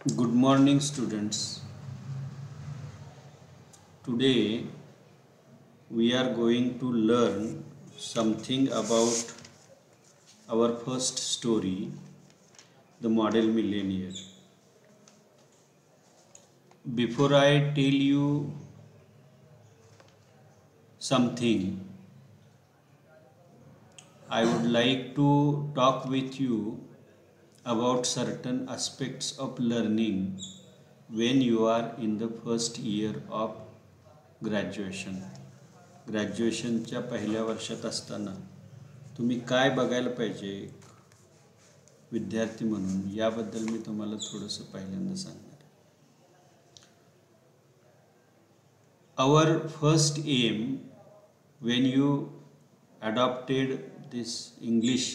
Good morning, students. Today we are going to learn something about our first story, The Model Millionaire. Before I tell you something, I would like to talk with you about certain aspects of learning when you are in the first year of graduation. ग्रॅज्युएशनच्या पहिल्या वर्षात असताना तुम्ही काय बघायला पाहिजे विद्यार्थी म्हणून याबद्दल मी तुम्हाला थोडंसं पहिल्यांदा सांगणार. Our first aim when you adopted this English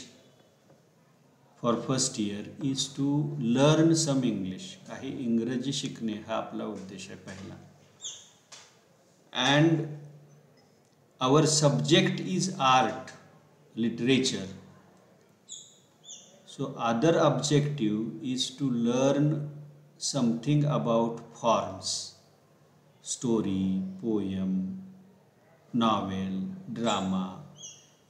for first year is to learn some English. काही इंग्रजी शिकणे हा आपला उद्देश आहे पहिला. And our subject is art, literature. So other objective is to learn something about forms, story, poem, novel, drama.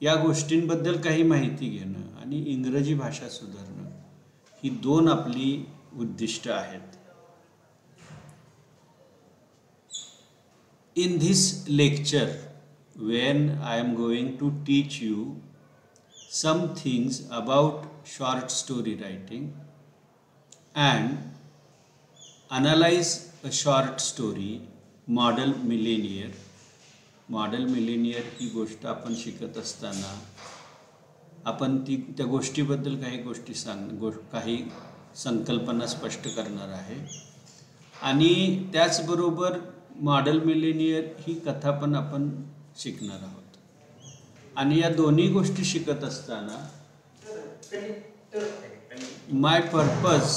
या गोष्टींबद्दल काही माहिती घेणं आणि इंग्रजी भाषा सुधारणं ही दोन आपली उद्दिष्ट आहेत. In this lecture, when I am going to teach you some things about short story writing and analyze a short story, Model Millionaire. Model Millionaire ही गोष्ट आपण शिकत असताना आपण त्या गोष्टीबद्दल काही गोष्टी काही संकल्पना स्पष्ट करणार आहे आणि त्याचबरोबर मॉडेल मिलेनियर ही कथा पण आपण शिकणार आहोत. आणि या दोन्ही गोष्टी शिकत असताना माय purpose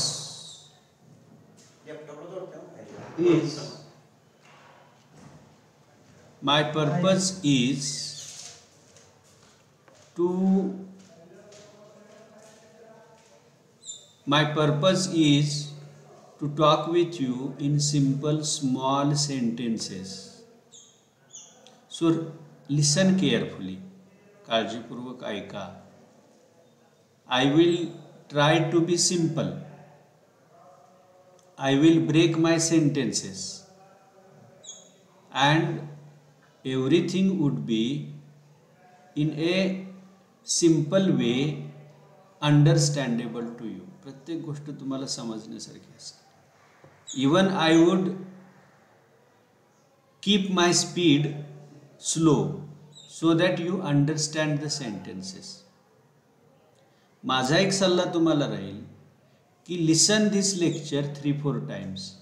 is to talk with you in simple small sentences. So listen carefully. काळजीपूर्वक ऐका. I will try to be simple. I will break my sentences and everything would be in a simple way understandable to you. प्रत्येक गोष्ट तुम्हाला समजण्यासारखी असते. Even I would keep my speed slow so that you understand the sentences. माझा एक सल्ला तुम्हाला राहील की listen this lecture 3-4 times.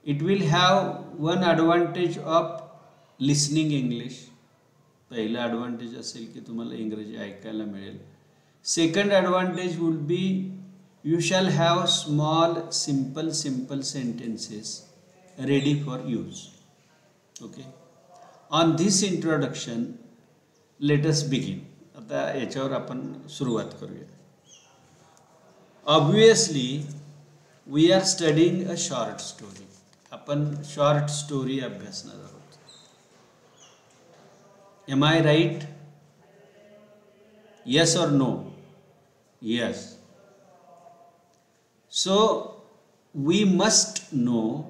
It will have one advantage of listening English. पहिला advantage असेल की तुम्हाला इंग्रजी ऐकायला मिळेल. Second advantage would be you shall have small simple sentences ready for use. Okay. On this introduction, let us begin. आता याच्यावर आपण सुरुवात करूया. Obviously, we are studying a short story. आपण शॉर्ट स्टोरी अभ्यासणार आहोत. Am I right? Yes or no? Yes. So we must know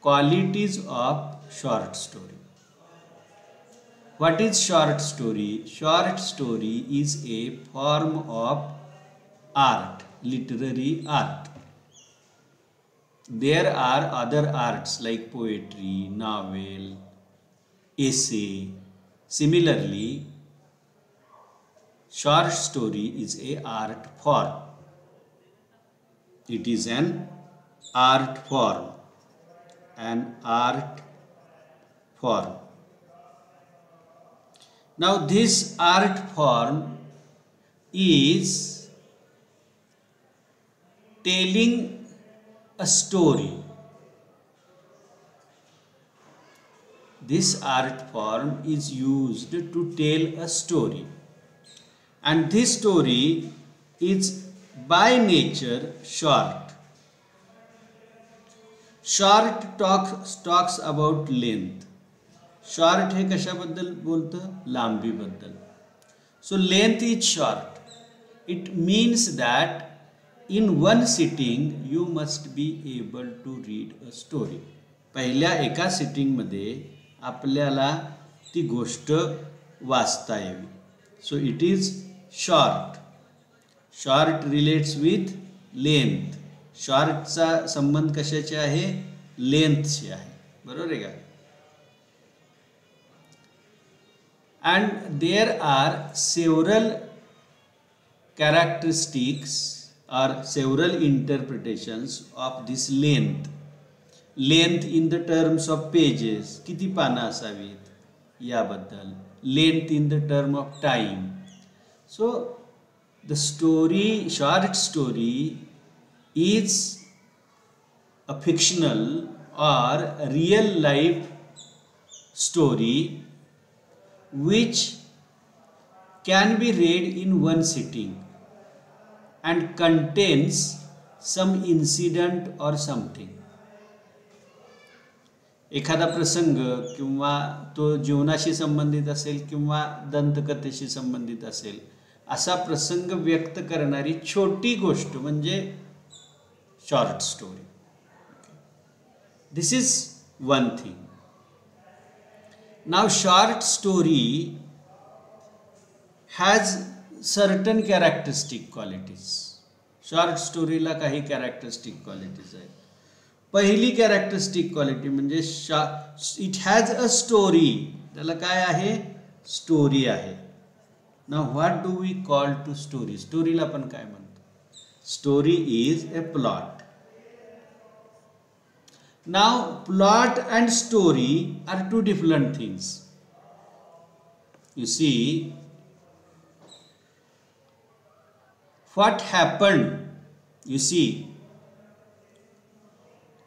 qualities of short story. What is short story? Short story is a form of art, literary art. There are other arts like poetry, novel, essay. Similarly, short story is a art form. It is an art form. An art form. Now this art form is telling a story. This art form is used to tell a story, and this story is by nature short. Short talks about length. Short हे कशाबद्दल बोलतं? लांबीबद्दल. So length is short. It means that in one sitting you must be able to read a story. पहिल्या एका सिटिंगमध्ये आपल्याला ती गोष्ट वाचता यावी. So it is short. Short relates with length. शॉर्टचा संबंध कशाचे आहे? लेंथशी आहे. बरोबर आहे का? And there are several characteristics or several interpretations of this length. Length in the terms of pages, किती पानं असावीत याबद्दल. Length in the term of time. So the story, short story is a fictional or real life story which can be read in one sitting and contains some incident or something. एखादा प्रसंग किंवा तो जीवनाशी संबंधित असेल किंवा दंतकथेशी संबंधित असेल असा प्रसंग व्यक्त करणारी छोटी गोष्ट म्हणजे short story. This is one thing. Now short story has certain characteristic qualities. Short स्टोरीला काही कॅरेक्टरिस्टिक क्वालिटीज आहेत. पहिली कॅरेक्टरिस्टिक क्वालिटी म्हणजे इट हॅज अ स्टोरी. त्याला काय आहे? स्टोरी आहे. Now what do we call to story? स्टोरीला आपण काय म्हणतो? Story is a plot. Now plot and story are two different things. You see, what happened? You see,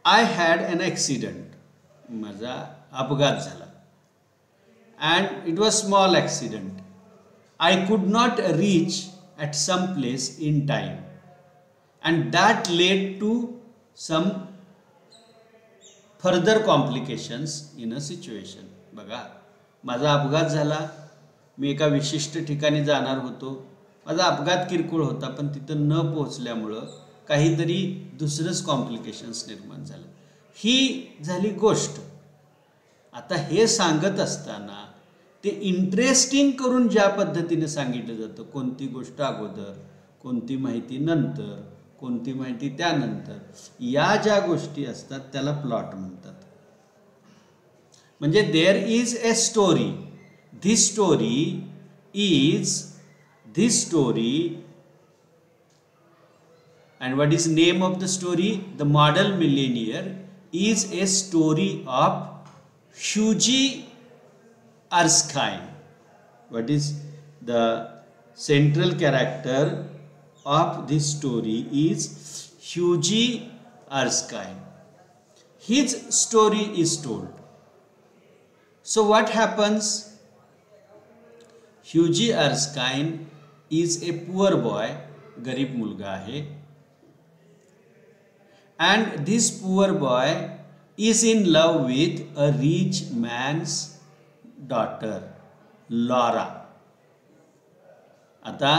I had an accident. माझा अपघात झाला. And it was small accident. I could not reach at some place in time. And that led to some further complications in a situation. बघा, माझा अपघात झाला. मी एका विशिष्ट ठिकाणी जाणार होतो. माझा अपघात किरकोळ होता पण तिथं न पोहोचल्यामुळं काहीतरी दुसरंच कॉम्प्लिकेशन्स निर्माण झालं. ही झाली गोष्ट. आता हे सांगत असताना ते इंटरेस्टिंग करून ज्या पद्धतीने सांगितलं जातं, कोणती गोष्ट अगोदर, कोणती माहिती नंतर, कोणती माहिती त्यानंतर, या ज्या गोष्टी असतात त्याला प्लॉट म्हणतात. म्हणजे there is a story. This story is this story. And what is name of the story? The Model Millionaire is a story of Hughie Erskine. What is the central character of this story is Hughie Erskine. His story is told. So what happens? Hughie Erskine is a poor boy. गरीब मुलगा आहे. And this poor boy is in love with a rich man's daughter, Laura. आता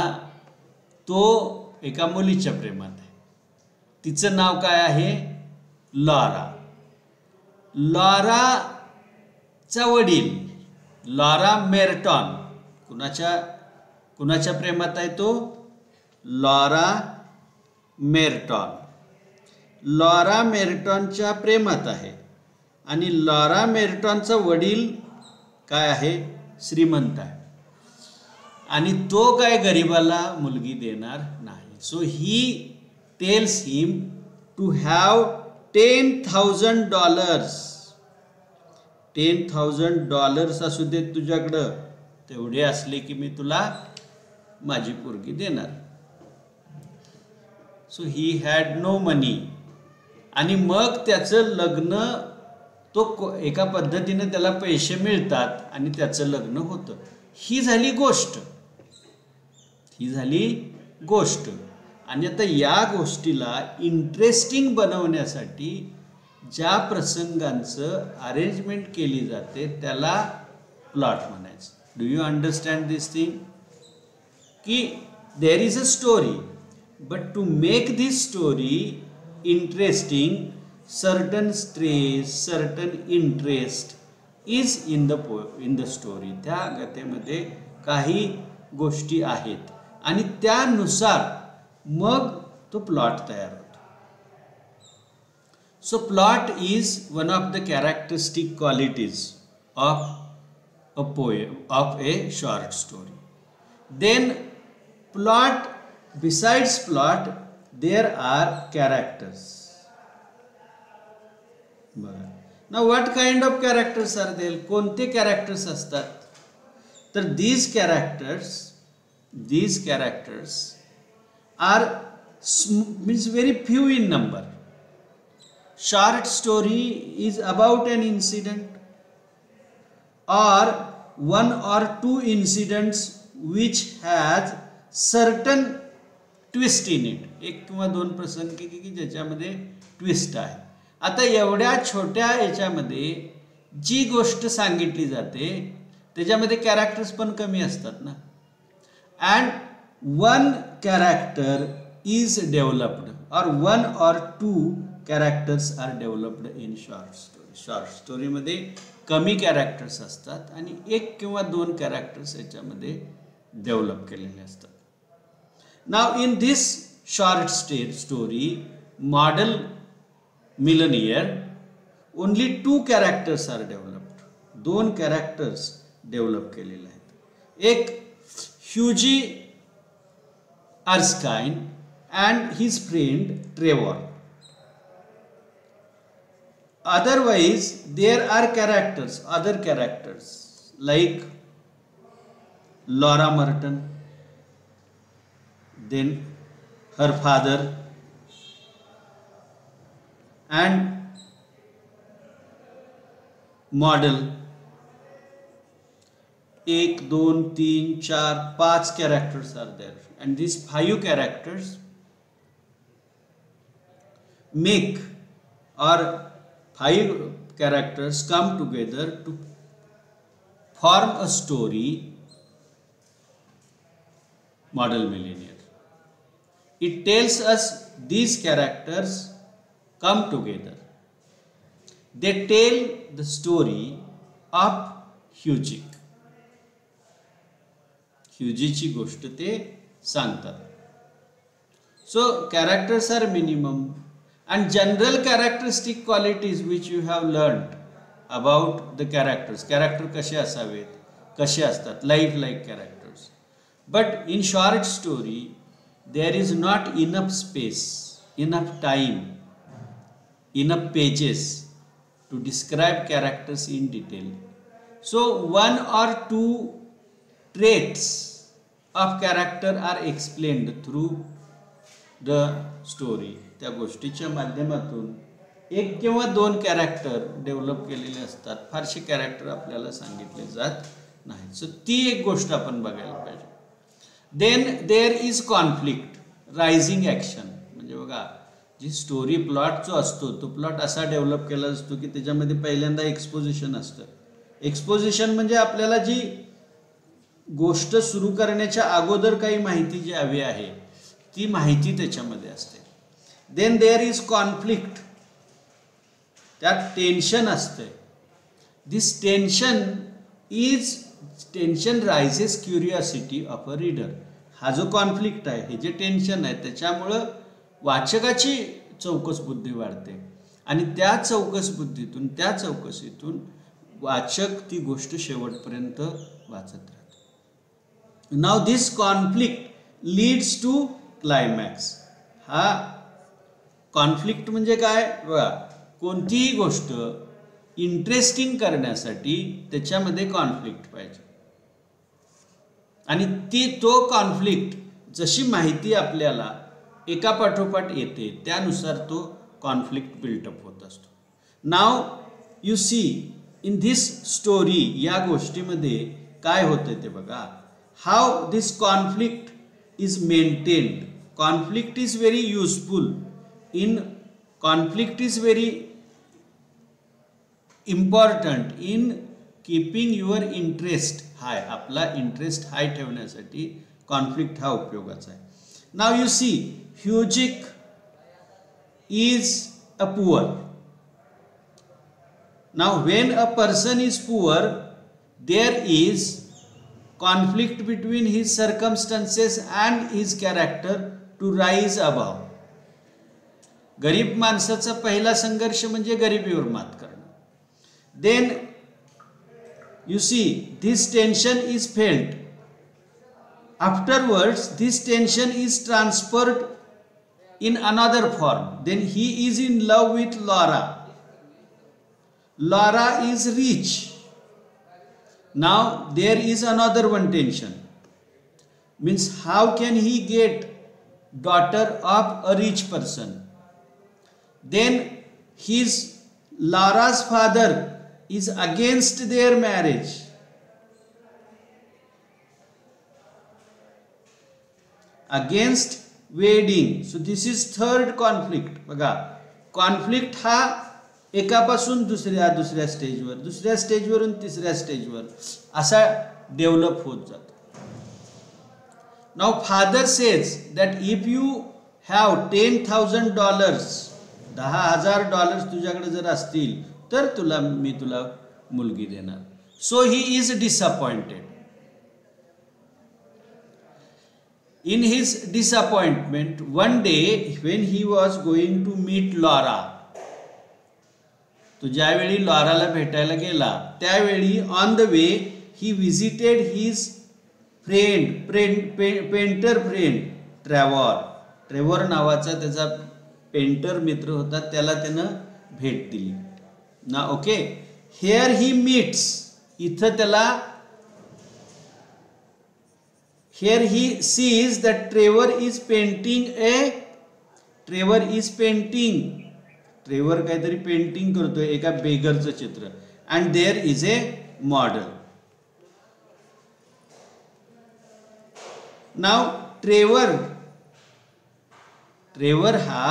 तो एका मुलीच्या प्रेमात आहे. तिचं नाव काय आहे? लॉरा. लॉराचा वडील लॉरा मेर्टॉन. कुणाच्या प्रेमात आहे तो? लॉरा मेर्टॉन. लॉरा मेर्टॉनच्या प्रेमात आहे. आणि लॉरा मेर्टॉनचा वडील काय आहे? श्रीमंत आहे. आणि तो काय गरीबाला मुलगी देणार नाही. So he tells him to have $10,000. $10,000 असू दे तुझ्याकडं, तेवढे असले की मी तुला माझी पोरगी देणार. सो ही हॅड नो मनी. आणि मग त्याचं लग्न, तो एका पद्धतीने त्याला पैसे मिळतात आणि त्याचं लग्न होतं. ही झाली गोष्ट. आणि आता या गोष्टीला इंटरेस्टिंग बनवण्यासाठी ज्या प्रसंगांचं अरेंजमेंट केली जाते त्याला प्लॉट म्हणायचं. Do you understand this thing? की there is a story, but to make this story interesting, certain stress, certain interest is in the story. त्या कथेमध्ये काही गोष्टी आहेत आणि त्यानुसार मग तो प्लॉट तयार होतो. So plot is one of the characteristic qualities of a poem, of a short story. Then plot, besides plot, there are characters. Now what kind of characters are there? कोणते characters असतात? तर these characters are means very few in number. Short story is about an incident or one or two incidents which has certain twist in it. एक किंवा दोन प्रसंग की ज्याच्यामध्ये twist आहे. आता एवढ्या छोट्या याच्यामध्ये जी गोष्ट सांगितली जाते त्याच्यामध्ये कॅरेक्टर्स पण कमी असतात ना. And one character is developed or one or two characters are developed in short story. Short स्टोरीमध्ये कमी कॅरेक्टर्स असतात आणि एक किंवा दोन कॅरेक्टर्स याच्यामध्ये डेव्हलप केलेले असतात. Now in this short story Model Millionaire only two characters are developed. दोन कॅरेक्टर्स डेव्हलप केलेले आहेत. एक Hughie Erskine and his friend Trevor. Otherwise, there are other characters like Laura Merton, then her father, and model. 1, 2, 3, 4, 5 characters are there, and these 5 characters make or 5 characters come together to form a story, Model Millionaire. It tells us these characters come together. They tell the story of Hughie. Hughieची गोष्ट ते सांगतात. So characters are minimum. And general characteristic qualities which you have learned about the characters. Character कसे असावेत, कसे असतात, life-like characters. But in short story, there is not enough space, enough time, enough pages to describe characters in detail. So one or two traits of character are explained through the story. त्या गोष्टीच्या माध्यमातून एक किंवा दोन character develop केलेले असतात. फारसे character आपल्याला सांगितले जात नाहीत. सो ती एक गोष्ट आपण बघायला पाहिजे. Then there is conflict, rising action. म्हणजे बघा, जी स्टोरी प्लॉट जो असतो तो प्लॉट असा डेव्हलप केला असतो की त्याच्यामध्ये पहिल्यांदा एक्सपोजिशन असतं. एक्सपोजिशन म्हणजे आपल्याला जी गोष्ट सुरू करण्याच्या अगोदर काही माहिती जी हवी आहे ती माहिती त्याच्यामध्ये असते. देन देअर इज कॉन्फ्लिक्ट, त्यात टेन्शन असते. This tension raises curiosity of a reader. हा जो कॉन्फ्लिक्ट आहे, हे जे टेन्शन आहे, त्याच्यामुळं वाचकाची चौकस बुद्धी वाढते आणि त्या चौकस बुद्धीतून, त्या चौकशीतून वाचक ती गोष्ट शेवटपर्यंत वाचत राहतो. Now this conflict leads to climax. हा कॉन्फ्लिक्ट म्हणजे काय बघा, कोणतीही गोष्ट इंटरेस्टिंग करण्यासाठी त्याच्यामध्ये कॉन्फ्लिक्ट पाहिजे आणि तो कॉन्फ्लिक्ट जशी माहिती आपल्याला एका पाठोपाठ येते त्यानुसार तो कॉन्फ्लिक्ट बिल्टअप होत असतो. Now you see in this story, या गोष्टीमध्ये काय होतं ते बघा. How this conflict is maintained conflict is very useful in conflict is very important in keeping your interest high. आपला इंटरेस्ट हाय ठेवण्यासाठी कॉन्फ्लिक्ट हा उपयोगाचा आहे. नाव यू सी ह्युजिक is a poor. Now when a person is poor, there is conflict between his circumstances and his character to rise above. गरीब माणसाचा पहिला संघर्ष म्हणजे गरिबीवर मात करणं. Then you see this tension is felt. Afterwards this tension is transferred in another form. Then he is in love with Laura. Laura is rich. Now there is another one tension. Means how can he get daughter of a rich person? Then his Laura's father is against their marriage. Against wedding. So this is third conflict. बघा conflict हा एकापासून दुसऱ्या स्टेजवर, दुसऱ्या स्टेजवरून तिसऱ्या स्टेजवर असा develop होत जातो. Now father says that if you have $10,000 $10,000 तुझ्याकडे जर असतील तर मी तुला मुलगी देणार. So he is disappointed. In his disappointment, one day when he was going to meet Laura, तो ज्यावेळी लॉराला भेटायला गेला त्यावेळी on the way he visited his painter friend Trevor नावाचा त्याचा पेंटर मित्र होता, त्याला त्यानं भेट दिली ना. ओके, हिअर ही मीट्स, इथं त्याला here he sees that Trevor is painting Trevor काहीतरी पेंटिंग करतोय एका बेगरचं चित्र. and there is a model. now Trevor हा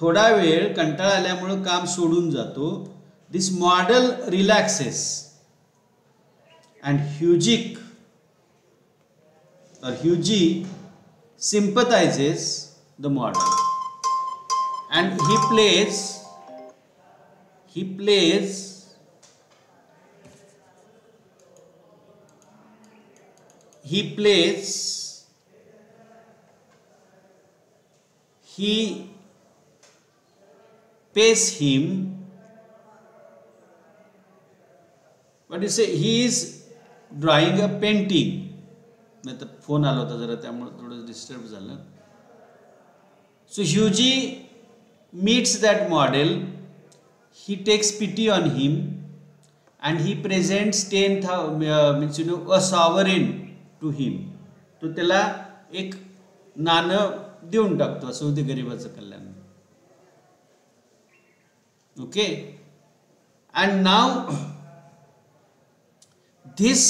थोडा वेळ कंटाळा आल्यामुळे काम सोडून जातो. this model relaxes and Hughie sympathizes the model and he plays he pays him, what you say, he is drawing a painting. नाही तर फोन आला होता जरा त्यामुळे थोडं डिस्टर्ब झालं. So Hughie meets that model, he takes pity on him and he presents means a sovereign to him. तो त्याला एक नाणं देऊन टाकतो, असं होते गरिबाचं कल्याण. Okay, and now this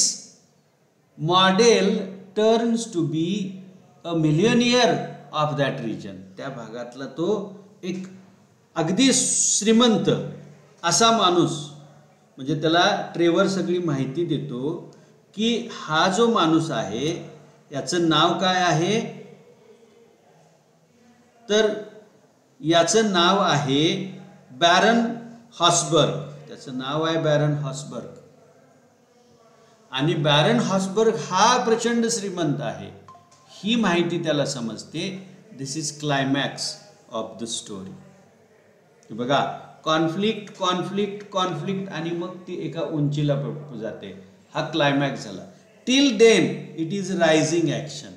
model turns to be a millionaire of that region. त्या भागातला तो एक अगदी श्रीमंत असा माणूस, म्हणजे त्याला ट्रेवर सगळी माहिती देतो की हा जो माणूस आहे याचं नाव काय आहे, तर याचं नाव आहे बॅरन हॉसबर्ग. त्याचं नाव आहे बॅरन हॉसबर्ग आणि बॅरन हॉसबर्ग हा प्रचंड श्रीमंत आहे, ही माहिती त्याला समजते. This is climax of the story. बघा कॉन्फ्लिक्ट कॉन्फ्लिक्ट कॉन्फ्लिक्ट आणि मग ती एका उंचीला जाते, हा क्लायमॅक्स झाला. Till then it is rising action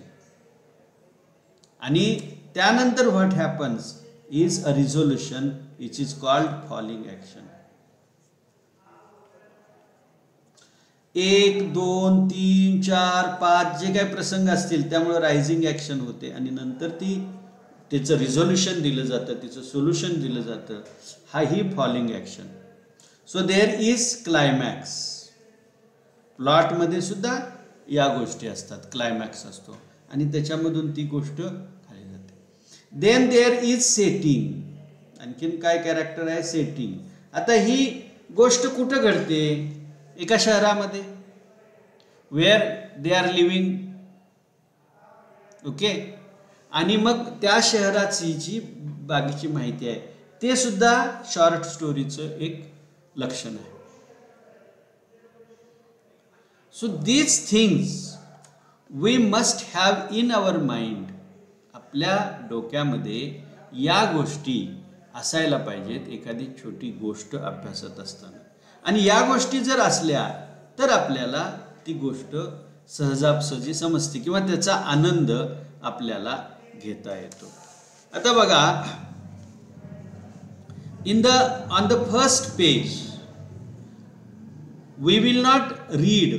आणि त्यानंतर what happens is a resolution which is called falling action. 1 2 3 4 5 जे काही प्रसंग असतील त्यामुळे रायझिंग ॲक्शन होते आणि नंतर त्याचं रिझोल्युशन दिलं जातं, तिचं सोल्युशन दिलं जातं, हा ही falling action. So there is climax. प्लॉटमध्ये सुद्धा या गोष्टी असतात, क्लायमॅक्स असतो आणि त्याच्यामधून ती गोष्ट खाली जाते. Then there is setting. आणखीन काय कॅरेक्टर आहे? सेटिंग. आता ही गोष्ट कुठं घडते? एका शहरामध्ये, where they are living. Okay. आणि मग त्या शहराची जी बाकीची माहिती आहे ते सुद्धा शॉर्ट स्टोरीचं एक लक्षण आहे. So these things we must have in our mind. आपल्या डोक्यामध्ये या गोष्टी असायला पाहिजेत एखादी छोटी गोष्ट अभ्यासत असताना. आणि या गोष्टी जर असल्या तर आपल्याला ती गोष्ट सहजासहजी समजते किंवा त्याचा आनंद आपल्याला घेता येतो. आता बघा, on the first page we will not read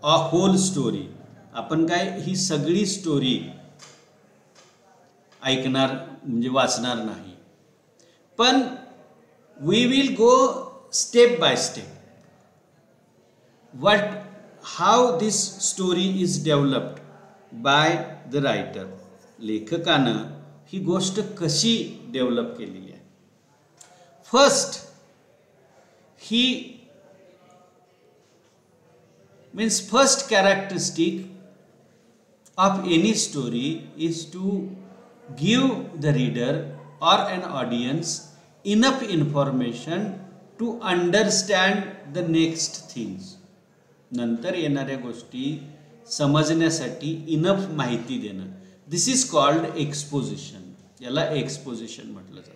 a whole story. आपण काय ही सगळी स्टोरी ऐकणार म्हणजे वाचणार नाही, पण we will go step by step. How this story is developed by the writer. लेखकानं ही गोष्ट कशी डेव्हलप केलेली आहे. First he means first characteristic of any story is to give the reader or an audience enough information to understand the next things. नंतर येणाऱ्या गोष्टी समजण्यासाठी इनफ माहिती देणं. This is called exposition. याला एक्सपोजिशन म्हटलं जातं.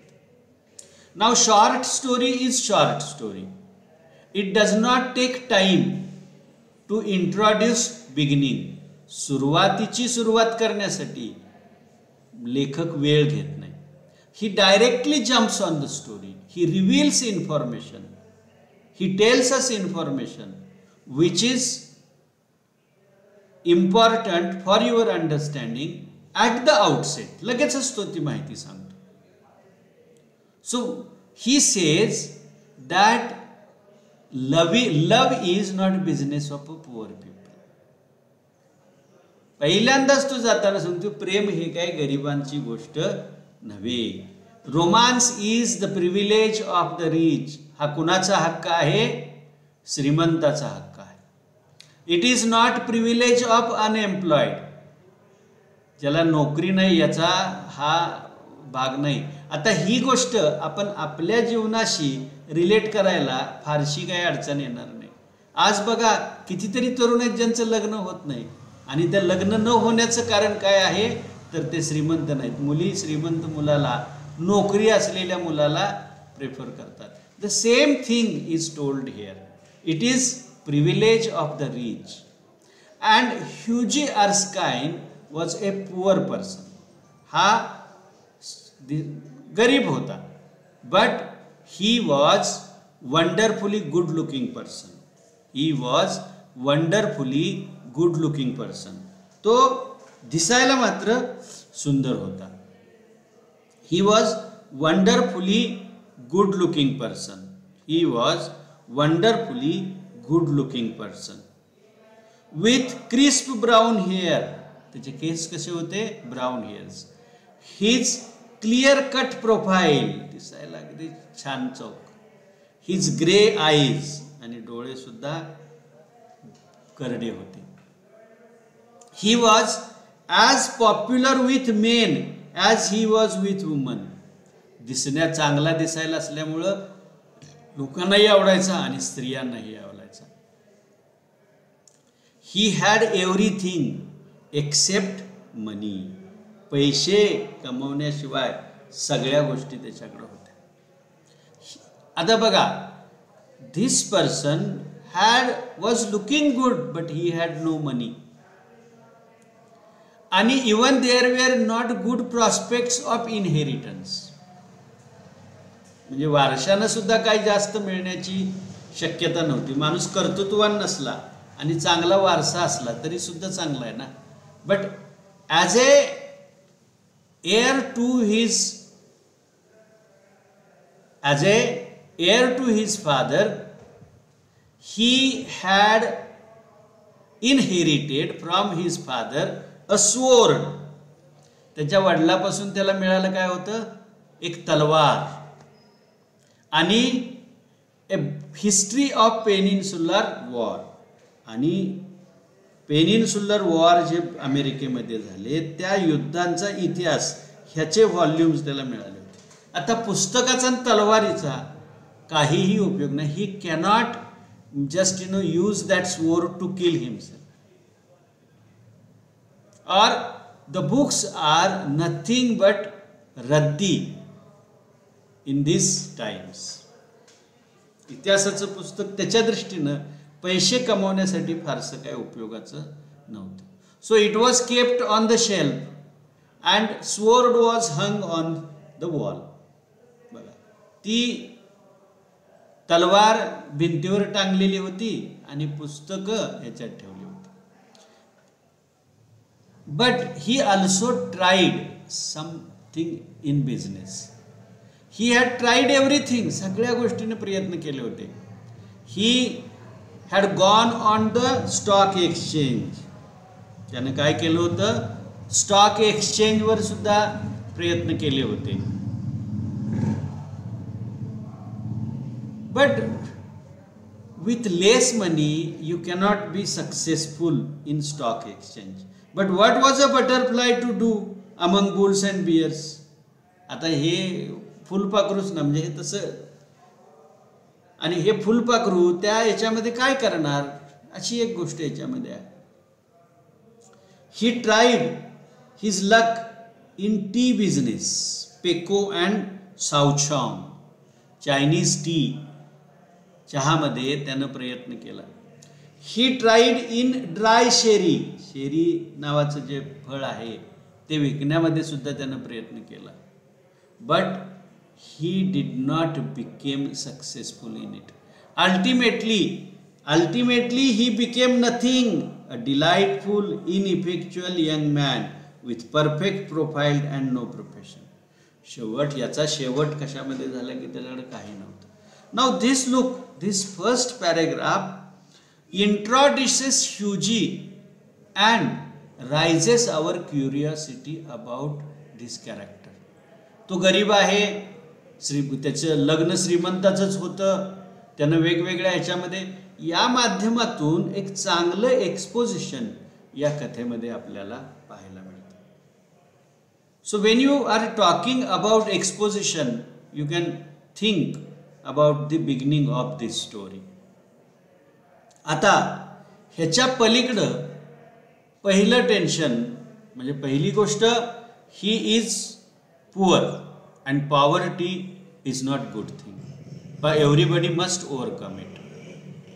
Now short story is short story. It does not take time to introduce beginning. सुरुवातीची सुरुवात करण्यासाठी लेखक वेळ घेत नाही. He directly jumps on the story. He reveals information. He tells us information which is important for your understanding at the outset. लगेचच तो ती माहिती सांगतो. So he says that love is not business of a poor people. पहिल्यांदाच तो जाताना सांगतो प्रेम हे काय गरिबांची गोष्ट नव्हे. Romance is the privilege of the rich. हा कुणाचा हक्क आहे? श्रीमंताचा हक्क आहे. It is not privilege of unemployed. ज्याला नोकरी नाही याचा हा भाग नाही. आता ही गोष्ट आपण आपल्या जीवनाशी रिलेट करायला फारशी काही अडचण येणार नाही. आज बघा कितीतरी तरुण आहेत ज्यांचं लग्न होत नाही, आणि त्या लग्न न होण्याचं कारण काय आहे तर ते श्रीमंत नाहीत. मुली श्रीमंत मुलाला, नोकरी असलेल्या मुलाला प्रेफर करतात. The same thing is told here. It is privilege of the rich. And Hughie Erskine was a poor person. हा गरीब होता, but he was wonderfully good looking person. He was wonderfully good looking person. तो दिसायला मात्र सुंदर होता. He was wonderfully good looking person. He was wonderfully good looking person with crisp brown hair. त्याचे केस कसे होते? Brown hairs. His clear cut profile. दिसायला अगदी छान चौक. His grey eyes. आणि डोळे सुद्धा करडे होते. He was as popular with men as he was with women. दिसण्या चांगला दिसायला असल्यामुळं लोकांनाही आवडायचा आणि स्त्रियांनाही आवडायचा. He had everything except money. पैसे कमवण्याशिवाय सगळ्या गोष्टी त्याच्याकडे होत्या. आता बघा, this person was looking good but he had no money. आणि even there were not good prospects of inheritance. म्हणजे वारशानं सुद्धा काही जास्त मिळण्याची शक्यता नव्हती. माणूस कर्तृत्ववान नसला आणि चांगला वारसा असला तरी सुद्धा चांगला आहे ना. But as a heir to his father, he had inherited from his father a sword. त्याच्या वडिलापासून त्याला मिळालं काय होतं? एक तलवार. आणि a history of peninsular war. आणि पेनिन्सुलर वॉर जे अमेरिकेमध्ये झाले त्या युद्धांचा इतिहास ह्याचे व्हॉल्यूम्स त्याला मिळाले होते. आता पुस्तकाचा आणि तलवारीचा काहीही उपयोग नाही. ही cannot just use that sword to kill himself, or the books are nothing but raddi in these times. इतिहासाचं पुस्तक त्याच्या दृष्टीनं पैसे कमवण्यासाठी फारसं काही उपयोगाचं नव्हतं. So it was kept on the shelf and sword was hung on the wall. बघा, ती तलवार भिंतीवर टांगलेली होती आणि पुस्तकं ह्याच्यात ठेवली होती. But he also tried something in business. He had tried everything. सगळ्या गोष्टीने प्रयत्न केले होते. He had gone on the stock exchange. त्यानं काय केलं होतं? स्टॉक एक्सचेंजवर सुद्धा प्रयत्न केले होते. But with less money you cannot be successful in stock exchange. But what was a butterfly to do among bulls and bears? आता हे फुलपाखरूच ना, म्हणजे हे तसं. आणि हे फुलपाखरू त्या याच्यामध्ये काय करणार, अशी एक गोष्ट याच्यामध्ये आहे. He tried his luck in tea business, pekoe and souchong. Chinese tea, चहामध्ये त्यानं प्रयत्न केला. ही ट्राईड इन ड्राय शेरी. शेरी नावाचं जे फळ आहे ते विकण्यामध्ये सुद्धा त्यानं प्रयत्न केला. But he did not became successful in it. Ultimately he became nothing, a delightful ineffectual young man with perfect profile and no profession. याचा शेवट कशामध्ये झाला की त्याच्याकडे काही नव्हतं. Now this first paragraph introduces Hughie and raises our curiosity about this character. तो गरीब आहे, त्याचं लग्न श्रीमंताचंच होतं, त्यानं वेगवेगळ्या ह्याच्यामध्ये. या माध्यमातून एक चांगलं एक्सपोजिशन या कथेमध्ये आपल्याला पाहायला मिळतं. So when you are talking about exposition you can think about the beginning of this story. आता ह्याच्या पलीकडं पहिलं टेन्शन म्हणजे पहिली गोष्ट, ही is poor and poverty is not good thing, but everybody must overcome it.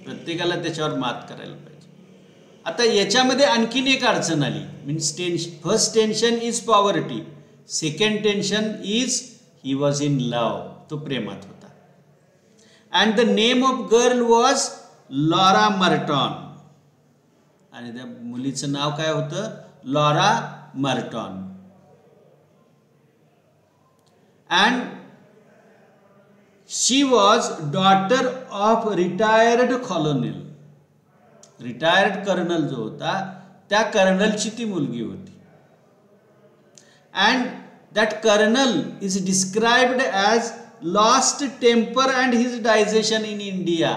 प्रत्येकाला त्याच्यावर मात करायला पाहिजे. आता याच्यामध्ये आणखीन एक अडचण आली. Means first tension is poverty, second tension is he was in love. तो प्रेमात होता. And the name of girl was Laura Merton. आणि त्या मुलीचं नाव काय होतं? Laura Merton. And she was daughter of retired colonel. Retired colonel जो होता त्या कर्नलची ती मुलगी होती. And that colonel is described as lost temper and his digestion in India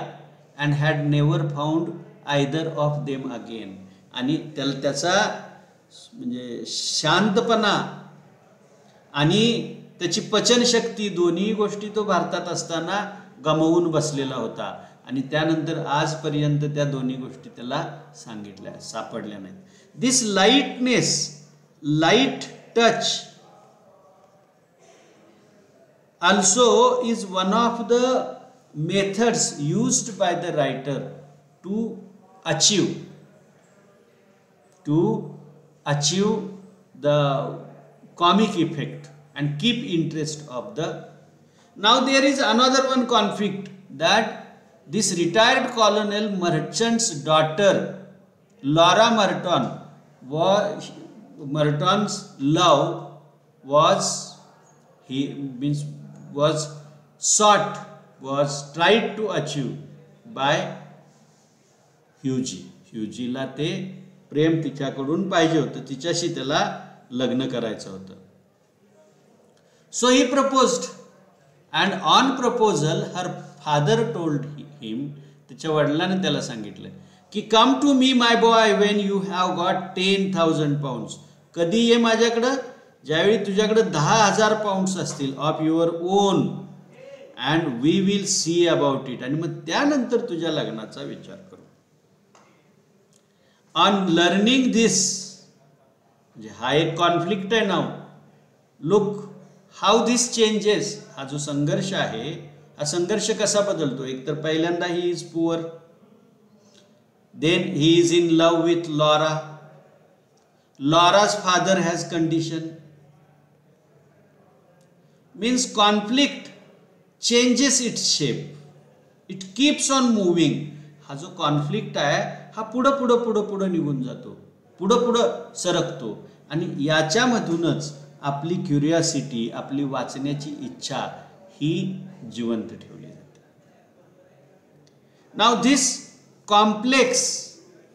and had never found either of them again. आणि त्याचा म्हणजे शांतपणा आणि त्याची पचनशक्ती दोन्ही गोष्टी तो भारतात असताना गमावून बसलेला होता. आणि त्यानंतर आजपर्यंत त्या दोन्ही गोष्टी त्याला सापडल्या नाहीत. This light touch also is one of the methods used by the writer to achieve the comic effect and keep interest of the. Now there is another one conflict, that this retired colonel merchant's daughter Laura Merton Merton's love was tried to achieve by Hughie. ह्युजीला ते प्रेम तिच्याकडून पाहिजे होतं, तिच्याशी त्याला लग्न करायचं होतं. So he proposed and on proposal her father told him, त्याच्या वडिलांनी त्याला सांगितलं की come to me my boy when you have got 10,000 pounds. कधी ये माझ्याकडं ज्यावेळी तुझ्याकडे 10,000 pounds असतील of your own, and we will see about it, आणि मग त्यानंतर तुझ्या लग्नाचा विचार करू. ऑन लर्निंग दिस, म्हणजे हा एक कॉन्फ्लिक्ट आहे नाव. लुक हाऊ दिस चेंजेस, हा जो संघर्ष आहे हा संघर्ष कसा बदलतो. एक तर पहिल्यांदा he is poor, then he is in love with Laura. Laura's father has condition. Means conflict changes its shape, it keeps on moving. हा जो कॉन्फ्लिक्ट आहे हा पुढं पुढं पुढं पुढं निघून जातो, पुढं पुढं सरकतो, आणि याच्यामधूनच आपली क्युरिओसिटी, आपली वाचण्याची इच्छा ही जिवंत ठेवली जाते. Now this complex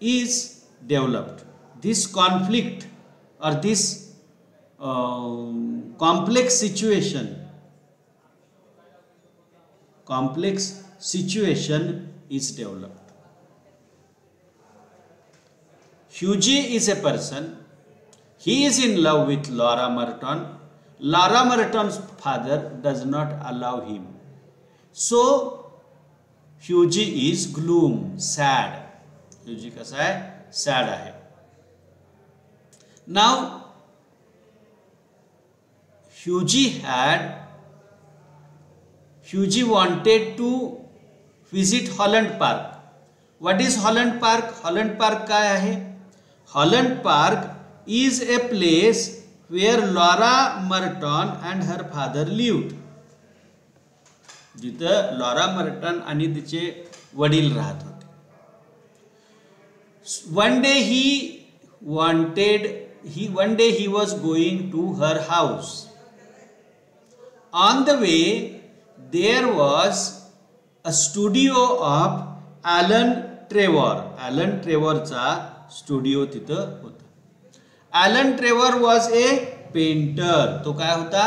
is developed. This conflict or this complex situation is developed. Hughie is a person. He is in love with Laura Merton. Laura Merton's father does not allow him. So Hughie is gloom, sad. Hughie कसा आहे? Sad आहे. Now Hughie wanted to visit Holland Park. What is Holland Park? Holland Park काय आहे? Holland Park is a place where Laura Merton and her father lived. जिथं Laura Merton आणि तिचे वडील राहत होते. One day he was going to her house. On the way there was a studio of Alan Trevor. Alan Trevorचा studio तिथं होता. Alan Trevor was a painter. तो काय होता?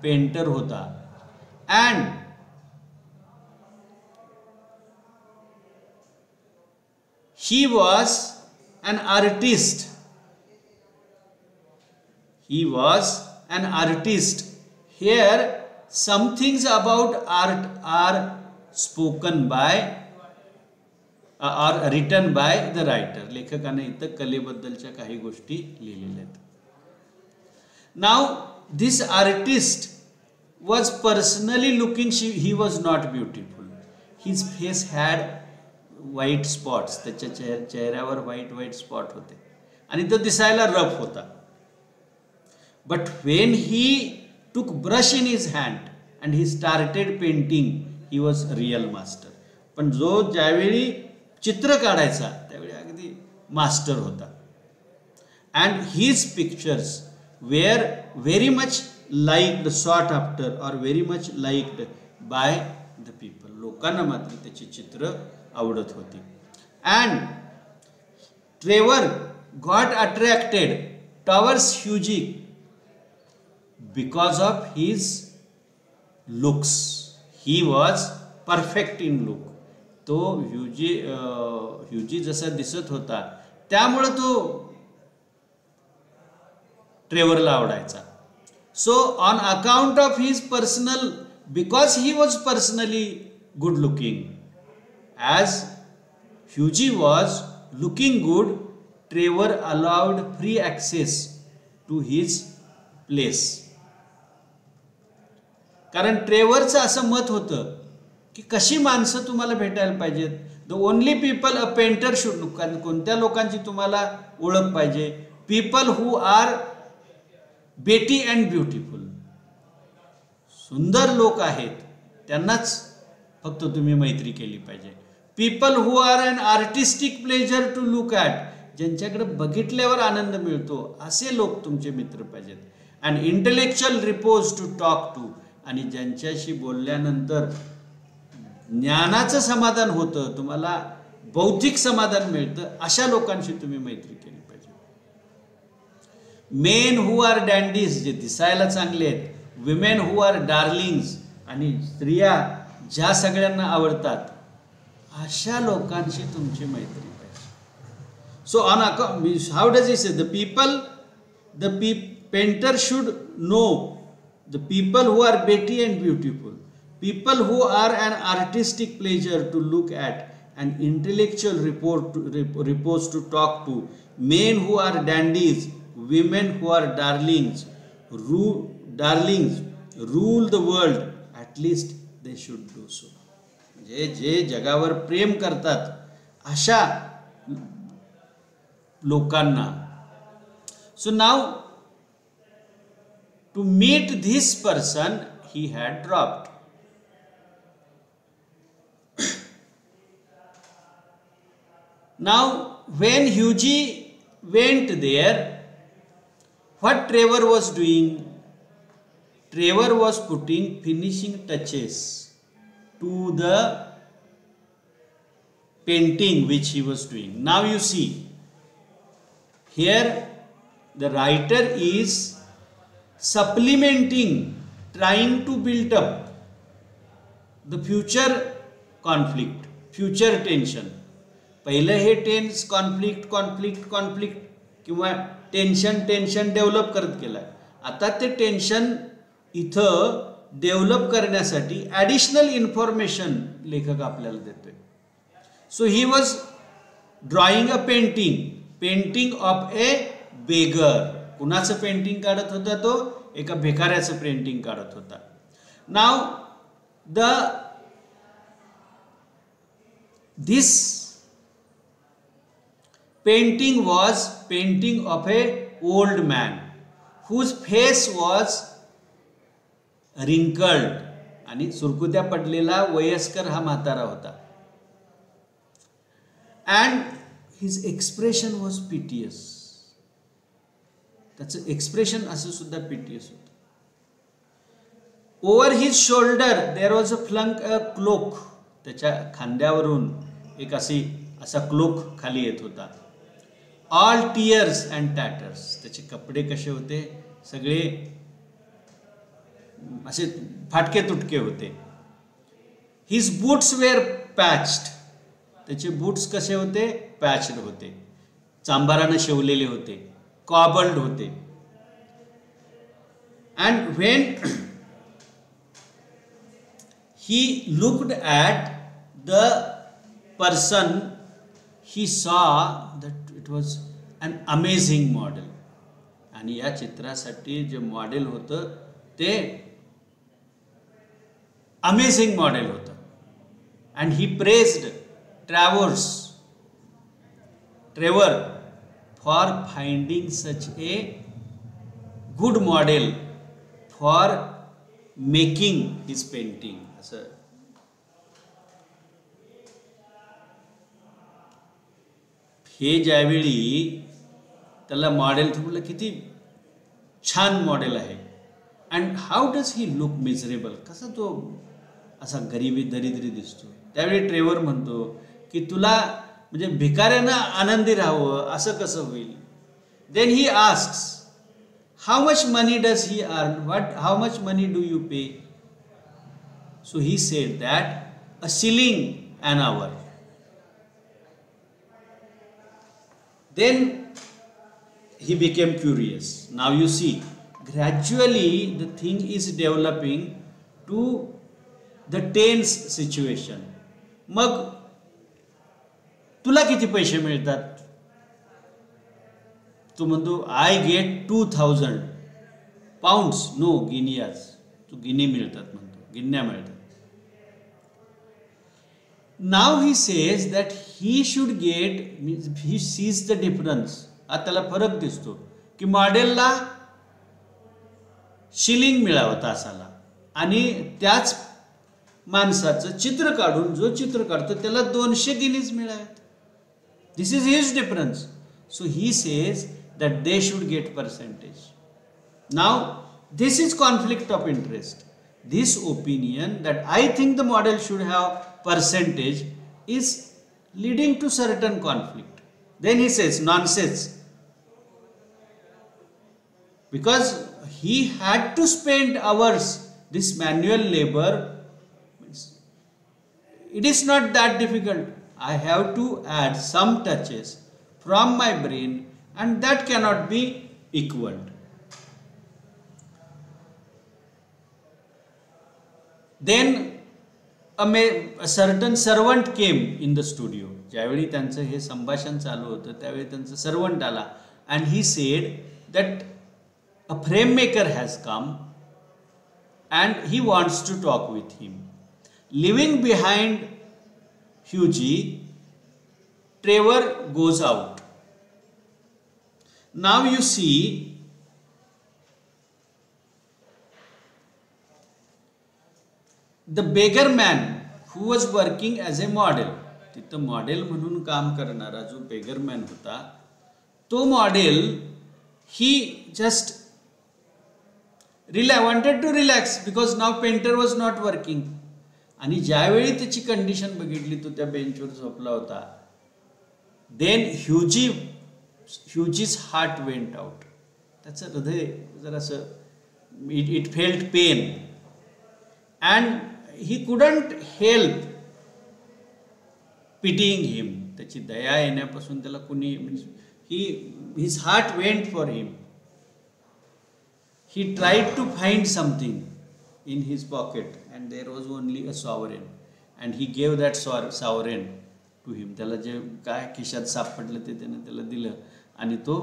पेंटर होता. And he was an artist. He was an artist. Here some things about art are spoken by or written by the writer. लेखकाने इथं कलेबद्दलच्या काही गोष्टी लिहिलेल्या आहेत. Now this artist was personally looking, he was not beautiful. His face had white spots. त्याच्या चेहऱ्यावर white spot होते आणि तो दिसायला रफ होता. But when he took brush in his hand and he started painting, he was real master. पण जो ज्यावेळी चित्र काढायचा त्यावेळी अगदी मास्टर होता. And his pictures were very much liked, sought after or very much liked by the people. लोकांना मात्र त्याची चित्र आवडत होती. And Trevor got attracted towards Hughie because of his looks. He was perfect in look. तो ह्युजी जसा दिसत होता त्यामुळे तो ट्रेवरला आवडायचा. So on account of his personal, because he was personally good looking, as Hughie was looking good, Trevor allowed free access to his place. कारण ट्रेवरचं असं मत होतं की कशी माणसं तुम्हाला भेटायला पाहिजेत. The only people a painter should look. कोणत्या लोकांची तुम्हाला ओळख पाहिजे? People who are pretty and beautiful. सुंदर लोक आहेत त्यांनाच फक्त तुम्ही मैत्री केली पाहिजे. People who are an artistic pleasure to look at. ज्यांच्याकडे बघितल्यावर आनंद मिळतो असे लोक तुमचे मित्र पाहिजेत. And intellectual repose to talk to. आणि ज्यांच्याशी बोलल्यानंतर ज्ञानाचं समाधान होतं, तुम्हाला बौद्धिक समाधान मिळतं, अशा लोकांशी तुम्ही मैत्री केली. मेन हू आर डॅन्डीज, जे दिसायला चांगले आहेत, विमेन हू आर डार्लिंग्स, आणि स्त्रिया ज्या सगळ्यांना आवडतात, अशा लोकांशी तुमची मैत्री पाहिजे. So on how does it say the painter should know the people who are pretty and beautiful, people who are an artistic pleasure to look at, an intellectual repose to talk to, men who are dandies, women who are darlings, rule the world, at least they should do so. जे जगावर प्रेम करतात अशा लोकांना. So now to meet this person he had dropped. Now, when Hughie went there, what Trevor was doing? Trevor was putting finishing touches to the painting which he was doing. Now you see, here the writer is supplementing, trying to build up the future conflict, future tension. पहिलं हे tense conflict किंवा tension develop करत गेला. आता ते tension इथं develop करण्यासाठी additional information लेखक आपल्याला देतोय. So he was drawing a painting of A beggar. कुणाचं पेंटिंग काढत होता तो? एका भिकाऱ्याचं पेंटिंग काढत होता. नाव this painting was painting of a old man whose face was wrinkled, आणि सुरकुत्या पडलेला वयस्कर हा म्हातारा होता. and his expression was piteous. त्याचं एक्सप्रेशन असं सुद्धा piteous होतं. over his shoulder there was flung a cloak. त्याच्या खांद्यावरून एक असा क्लोक खाली येत होता. All tears and tatters. त्याचे कपडे कसे होते? सगळे असे फाटके तुटके होते. His boots were patched. त्याचे बूट्स कसे होते? पॅच्ड होते, चांबारानं शिवलेले होते, कॉबल्ड होते. And when he looked at the person, he saw that it was an amazing model. आणि या चित्रासाठी जे मॉडेल होतं ते अमेझिंग मॉडेल होतं. and he praised Trevor for finding such a good model for making his painting. असं हे ज्यावेळी त्याला मॉडेल म्हटलं किती छान मॉडेल आहे. And how does he look miserable. कसा तो असा गरीबी दरिद्री दिसतो. त्यावेळी ट्रेवर म्हणतो की तुला म्हणजे भिकाऱ्यानं आनंदी राहावं असं कसं होईल. Then he asks how much money does he earn, how much money do you pay. So he said that a shilling an hour. Then he became curious. Now you see, gradually the thing is developing to the tense situation. मग तुला किती पैसे मिळतात? तू म्हणतो I get 2000 pounds. No, guineas. तू guinea मिळतात म्हणतो, गिन्या मिळतात. Now he says that he should get, he sees the difference. आता त्याला फरक दिसतो की मॉडेलला शिलिंग मिळावं तासाला आणि त्याच माणसाचं चित्र काढून जो चित्र काढतो त्याला 200 गिनीज मिळावेत. This is his difference. So he says that they should get percentage. Now this is conflict of interest. This opinion that I think the model should have percentage is leading to certain conflict. Then he says nonsense. because he had to spend hours. This manual labor, it is not that difficult. I have to add some touches from my brain, and that cannot be equaled. Then a certain servant came in the studio. ज्यावेळी त्यांचं हे संभाषण चालू होतं त्यावेळी त्यांचं servant आला, and he said that a frame maker has come and he wants to talk with him. Leaving behind Hughie, Trevor goes out. Now you see the beggar man who was working as a model. तिथं model म्हणून काम करणारा जो beggar man होता, तो model he just wanted to relax because now painter was not working. आणि ज्यावेळी त्याची कंडिशन बघितली तो त्या बेंचवर झोपला होता, then Hughie's heart went out. त्याचं हृदय जरासं it felt pain and he couldn't help pitying him. त्याची दया येण्यापासून त्याला कुणी his heart went for him. He tried to find something in his pocket and there was only a sovereign and he gave that sovereign to him. त्याला जे काय खिशात सापडलं ते त्याने त्याला दिलं आणि तो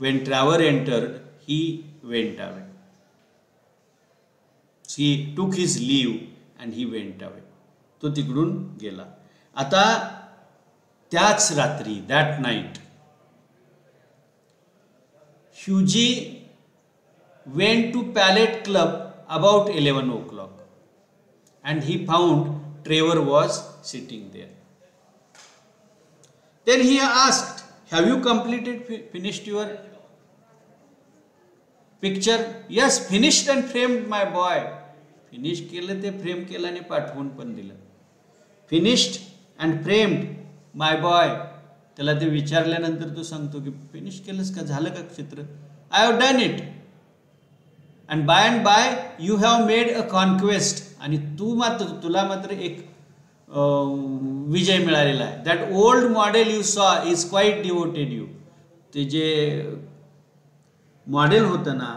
when Trevor entered he went away. He took his leave and he went away. तो तिकडून गेला. आता त्याच रात्री, that night, Hughie went to Palette Club about 11 o'clock and he found Trevor was sitting there. Then he asked, have you finished your picture? Yes, finished and framed, my boy. Finish केलं ते frame केलं आणि पाठवून पण दिलं. Finished and framed, my boy. त्याला ते विचारल्यानंतर तो सांगतो की फिनिश केलंस का, झालं का चित्र? I have done it. And by you have made a conquest. आणि तुला मात्र एक विजय मिळालेला आहे. That old model you saw is quite devoted you. ते जे मॉडेल होतं ना,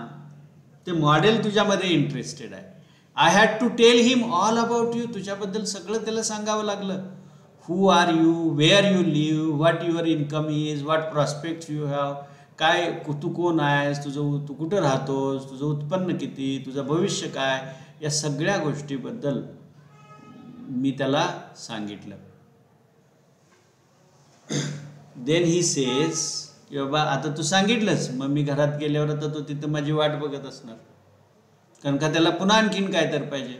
ते मॉडेल तुझ्यामध्ये इंटरेस्टेड आहे. I had to tell him all about you. तुझ्याबद्दल सगळं त्याला सांगावं लागलं. Who are you? Where you live? What your income is? What prospects you have? काय तू कोण आहेस, तू कुठं राहतोस, तुझं उत्पन्न किती, तुझं भविष्य काय, या सगळ्या गोष्टीबद्दल मी त्याला सांगितलं. देन ही सेज की बाबा आता तू सांगितलंस, मग मी घरात गेल्यावर आता तो तिथं माझी वाट बघत असणार, कारण का त्याला पुन्हा आणखीन काय तर पाहिजे.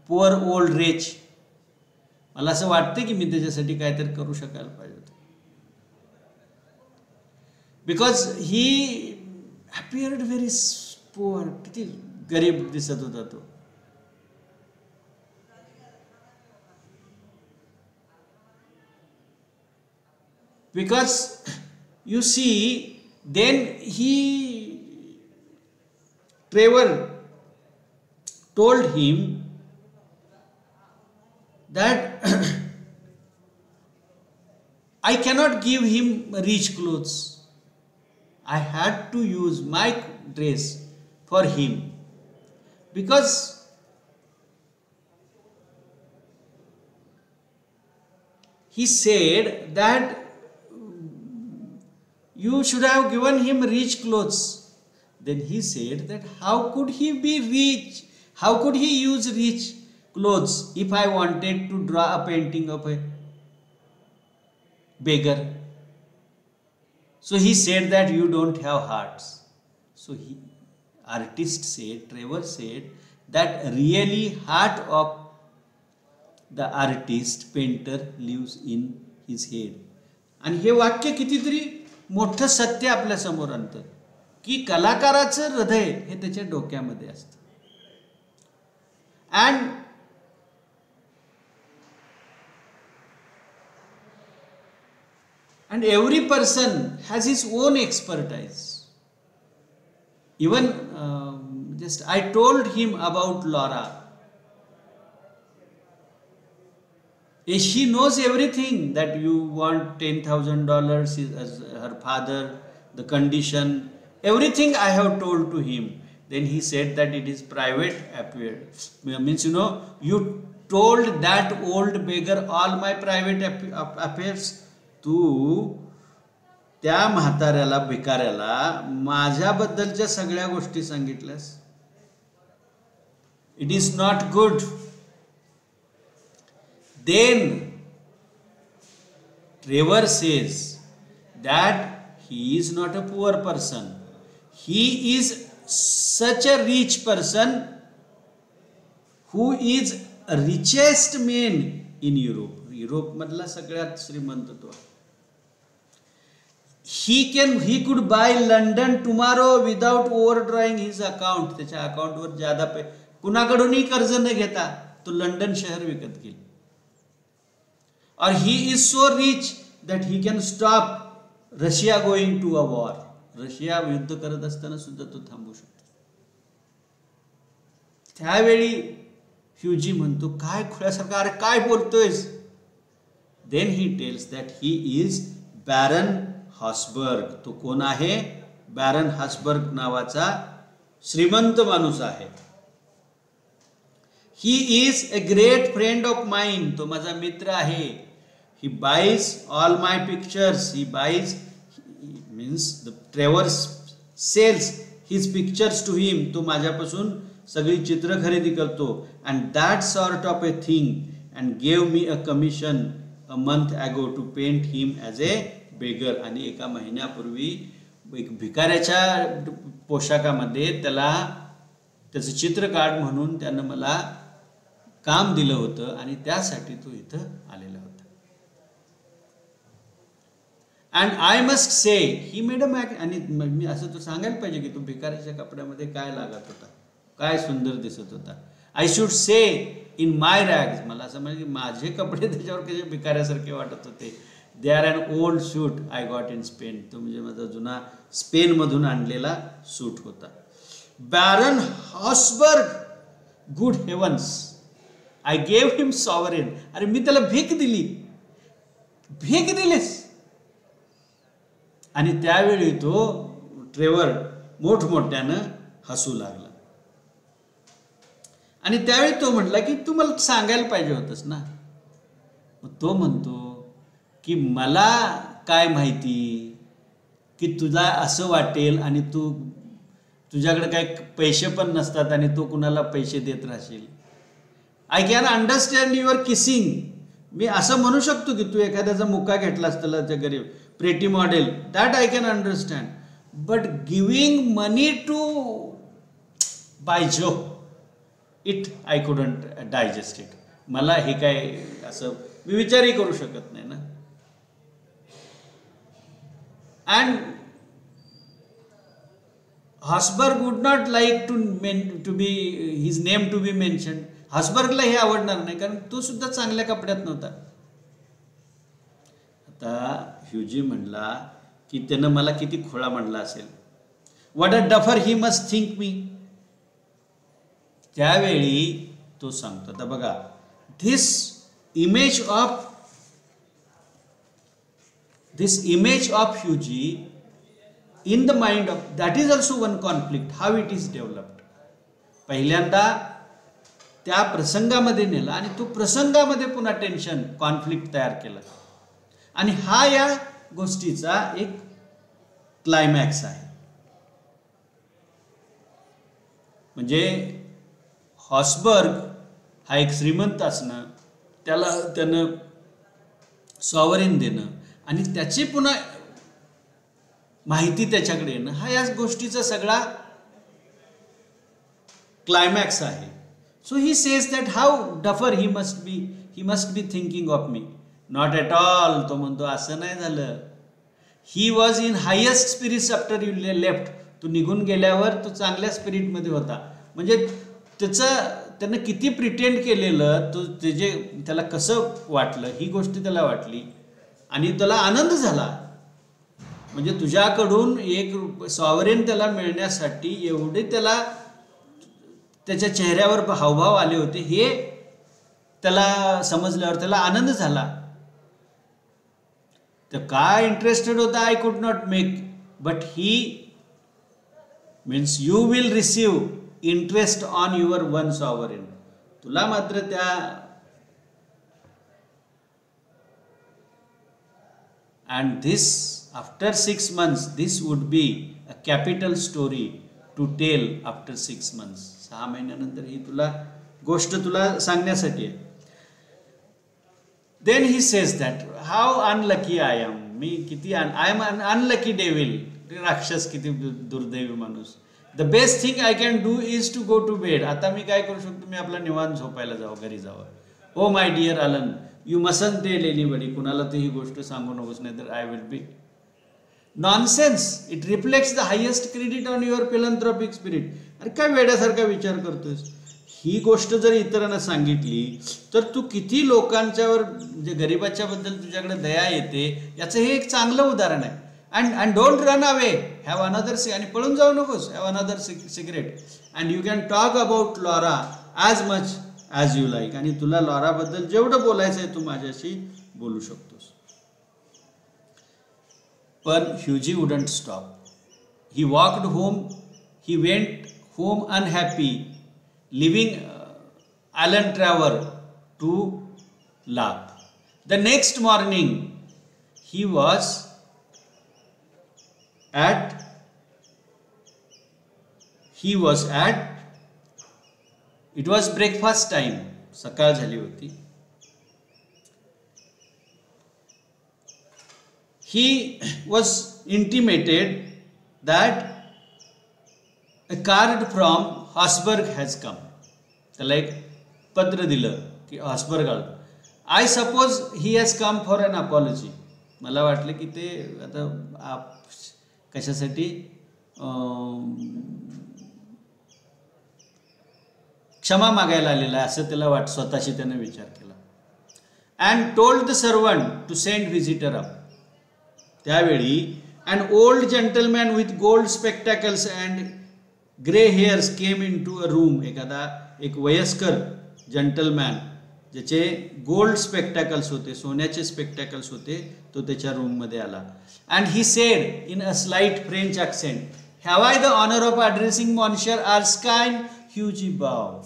Poor old rich. मला असं वाटतं की मी त्याच्यासाठी काय तर करू शकायला पाहिजे होतं. Because he appeared very poor. किती गरीब दिसत होता तो. Because you see, then Trevor told him that I cannot give him rich clothes. I had to use my dress for him because he said that you should have given him rich clothes. Then he said that how could he be rich? How could he use rich clothes if I wanted to draw a painting of a beggar? So he said that you don't have hearts. So Trevor said that really heart of the artist, painter lives in his head. आणि हे वाक्य कितीतरी मोठं सत्य आपल्या समोर आणतं की कलाकाराचं हृदय हे त्याच्या डोक्यामध्ये असतं. And every person has his own expertise. Even just I told him about Laura. She knows everything, that you want $10,000 as her father, the condition, everything I have told to him. Then he said that it is private affair. Means, you told that old beggar all my private affairs. तू त्या म्हाताऱ्याला भिकाऱ्याला माझ्याबद्दलच्या सगळ्या गोष्टी सांगितल्यास. It is not good. Then Trevor says that he is not a poor person. He is such a rich person who is a richest man in Europe. Europe मधला सगळ्यात श्रीमंत तो. He could buy London tomorrow without overdrawing his account. त्याच्या अकाउंटवर ज्यादा कुणाकडूनही कर्ज न घेता तो लंडन शहर विकत घेईल. Or he is so rich that he can stop Russia going to a war. Russia युद्ध करत असताना सुद्धा तो थांबू शकतो. त्यावेळी ह्यूजी म्हणतो, काय खुळ्यासारखा, अरे काय बोलतोयस. Then he tells that he is Baron Habsburg. तो कोण आहे? बॅरन हास्बर्ग नावाचा श्रीमंत माणूस आहे. He is a great friend of mine. तो माझा मित्र आहे. He buys all my pictures. He buys, means the Trevor sells his pictures to him. तो माझ्यापासून सगळी चित्र खरेदी करतो. And that sort of a thing. And gave me a commission a month ago to paint him as a beggar. आणि एका महिन्यापूर्वी एक भिकाऱ्याच्या पोशाखामध्ये त्याचं चित्र काढ म्हणून त्यानं मला काम दिलं होतं आणि त्यासाठी तो इथं आलेला होता. And I must say he made a Mac. आणि मी असं तो सांगायला पाहिजे की तो भिकाऱ्याच्या कपड्यामध्ये काय लागत होता, काय सुंदर दिसत होता. I should say in my rags. मला असं म्हणजे की माझे कपडे त्याच्यावर कसे भिकाऱ्यासारखे वाटत होते. They are an old suit I got in Spain. तो म्हणजे माझा जुना स्पेनमधून आणलेला सूट होता. Baron Hausberg, good heavens, I gave him sovereign. अरे मी त्याला भीक दिली. भीक दिलीस. आणि त्यावेळी तो ट्रेवर मोठमोठ्यानं हसू लागला. आणि त्यावेळी तो म्हटला की तू मला सांगायला पाहिजे होतंस ना. मग तो म्हणतो की मला काय माहिती की तुला असं वाटेल आणि तुझ्याकडे काय पैसे पण नसतात आणि तू कुणाला पैसे देत राहशील. I can understand your kissing. मी असं म्हणू शकतो की तू एखाद्याचा मुक्का घेतलास त्याला त्या गरीब pretty model, that I can understand. But giving money to buy जो it I couldn't digest it. मला हे काय असं मी विचारही करू शकत नाही ना. And Hausberg would not like to be his name to be mentioned. हॉस्बर्गला हे आवडणार नाही कारण तो सुद्धा चांगल्या कपड्यात नव्हता. आता ह्यूजी म्हणला की त्यानं मला किती खोळा म्हणला असेल. What a duffer he must think me. त्यावेळी तो सांगतो, आता बघा, this image of Hughie in the mind of, that is also one conflict, how it is developed. पहिल्यांदा त्या प्रसंगामध्ये नेला आणि तो प्रसंगामध्ये पुन्हा टेन्शन कॉन्फ्लिक्ट तयार केला आणि हा या गोष्टीचा एक क्लायमॅक्स आहे. म्हणजे हॉस्बर्ग हा एक श्रीमंत असणं, त्यानं सॉवरेन देणं आणि त्याची पुन्हा माहिती त्याच्याकडे येणं, हा या गोष्टीचा सगळा क्लायमॅक्स आहे. So he says that how duffer he must be thinking of me. Not at all. तो म्हणतो असं नाही झालं. He was in highest spirits after you left. तू निघून गेल्यावर तो चांगल्या स्पिरिटमध्ये होता. म्हणजे त्यानं किती प्रिटेंड केलेलं, तो त्याला कसं वाटलं ही गोष्ट त्याला वाटली आणि त्याला आनंद झाला. म्हणजे तुझ्याकडून एक सॉव्हरेन त्याला मिळण्यासाठी एवढे त्याला त्याच्या चेहऱ्यावर हावभाव आले होते, हे त्याला समजल्यावर त्याला आनंद झाला. तर काय इंटरेस्टेड होता I could not make, but he means you will receive interest on your one sovereign. तुला मात्र त्या and this after 6 months this would be a capital story to tell after 6 months. 6 महिन्यानंतर ही तुला गोष्ट तुला सांगण्यासाठी आहे. Then he says that how unlucky I am. मी किती I am an unlucky devil. राक्षस किती दुर्दैवी माणूस. The best thing I can do is to go to bed. आता मी काय करू शकतो, मी आपला निवांत झोपायला जावं, घरी जावं. Oh my dear Alan, you mustn't tell anybody. कुणाला तर ही गोष्ट सांगू नकोस, नाही तर I will be. Nonsense. It reflects the highest credit on your philanthropic spirit. अरे काय वेड्यासारखा विचार करतोस. ही गोष्ट जर इतरांना सांगितली तर तू किती लोकांच्यावर म्हणजे गरिबाच्या बद्दल तुझ्याकडे दया येते याचं हे एक चांगलं उदाहरण आहे. and don't run away, have another आणि पळून जाऊ नकोस, have another cigarette and you can talk about Laura as much as you like. आणि तुला लॉरा बद्दल जेवढं बोलायचं आहे तू माझ्याशी बोलू शकतोस. पण Hughie wouldn't stop. He walked home, he went home unhappy, leaving Alan Trevor to laugh. The next morning he was at it was breakfast time. सकाळ झाली होती. He was intimated that a card from Hausberg has come. त्याला एक पत्र दिलं की Hausberg आलं. I suppose he has come for an apology. मला वाटलं की ते आता कशासाठी क्षमा मागायला आलेला आहे असं त्याला स्वतःशी त्याने विचार केला. And told the servant to send visitor up. त्यावेळी an old gentleman with gold spectacles and grey hairs came into a room. एक वयस्कर जेंटलमॅन ज्याचे गोल्ड स्पेक्टॅकल्स होते, सोन्याचे स्पेक्टॅकल्स होते, तो त्याच्या रूममध्ये आला. And he said in a slight French accent, have I the honour of addressing monsieur Erskine. Hughie bow.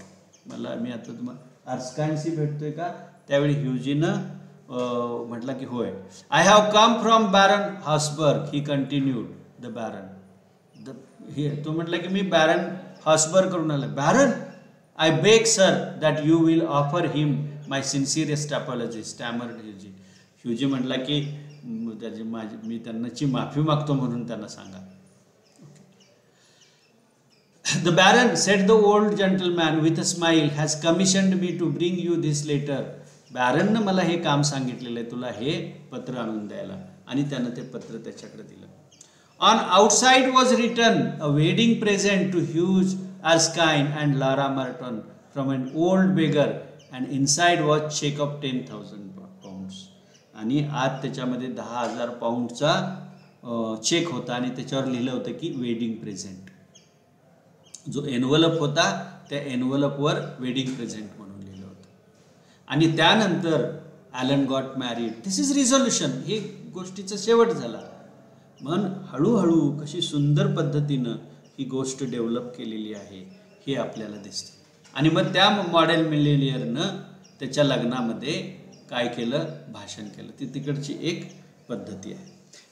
मी आता तुम्हाला आर्स्काइनशी भेटतोय का. त्यावेळी ह्युजीनं म्हटलं की होय. I have come from baron Hausberg. He continued the baron. तो म्हटलं की मी बॅरन हॉसबर्ग करून आलो. Baron, I beg sir that you will offer him my sincerest apology, stammered Hughie. Hughie म्हटला की मी त्यांची माफी मागतो म्हणून त्यांना सांगा. The Baron, said the old gentleman with a smile, has commissioned me to bring you this letter. बॅरननं मला हे काम सांगितलेलं आहे, तुला हे पत्र आणून द्यायला. आणि त्यानं ते पत्र त्याच्याकडे दिलं. On outside was written a wedding present to Hugh Erskine and Laura Merton from an old beggar, and inside was check of 10,000 pounds. आणि आत त्याच्यामध्ये 10,000 पाऊंडचा चेक होता आणि त्याच्यावर लिहिलं होतं की वेडिंग प्रेझेंट. जो एनवलप होता त्या एनवलपवर वेडिंग प्रेझेंट म्हणून लिहिलं होतं. आणि त्यानंतर Alan got married. This is resolution. हे गोष्टीचा शेवट झाला. मन हळूहळू कशी सुंदर पद्धतीनं ही गोष्ट डेव्हलप केलेली आहे हे आपल्याला दिसतं. आणि मग त्या मॉडेल मिलेनियरनं त्याच्या लग्नामध्ये काय केलं, भाषण केलं. ती तिकडची एक पद्धती आहे.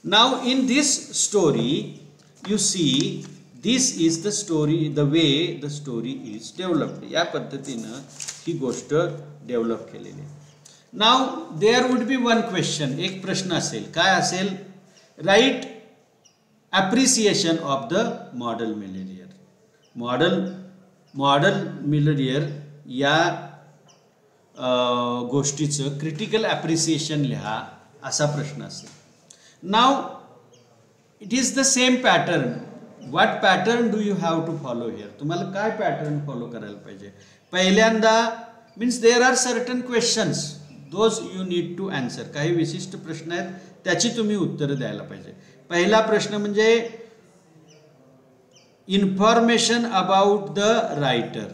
Now in this story you see this is the story, the way the story is developed. या पद्धतीनं ही गोष्ट डेव्हलप केलेली आहे. Now there would be one question. एक प्रश्न असेल. काय असेल? Write appreciation of the model millionaire. Model millionaire या गोष्टीचं क्रिटिकल ॲप्रिसिएशन लिहा असा प्रश्न असेल. Now it is the same pattern. What pattern do you have to follow here. तुम्हाला काय पॅटर्न फॉलो करायला पाहिजे. पहिल्यांदा means there are certain questions those you need to answer. काही विशिष्ट प्रश्न आहेत त्याची तुम्ही उत्तरं द्यायला पाहिजे. पहिला प्रश्न म्हणजे information about the writer.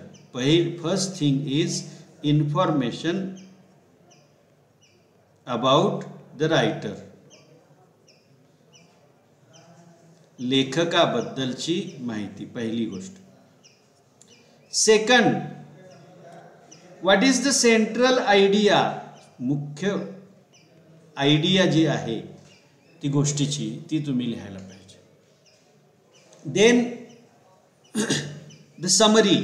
First thing is information about the writer. लेखकाबद्दलची माहिती पहिली गोष्ट. Second, what is the central idea. मुख्य आयडिया जी आहे ती गोष्टीची ती तुम्ही लिहायला पाहिजे. Then the summary.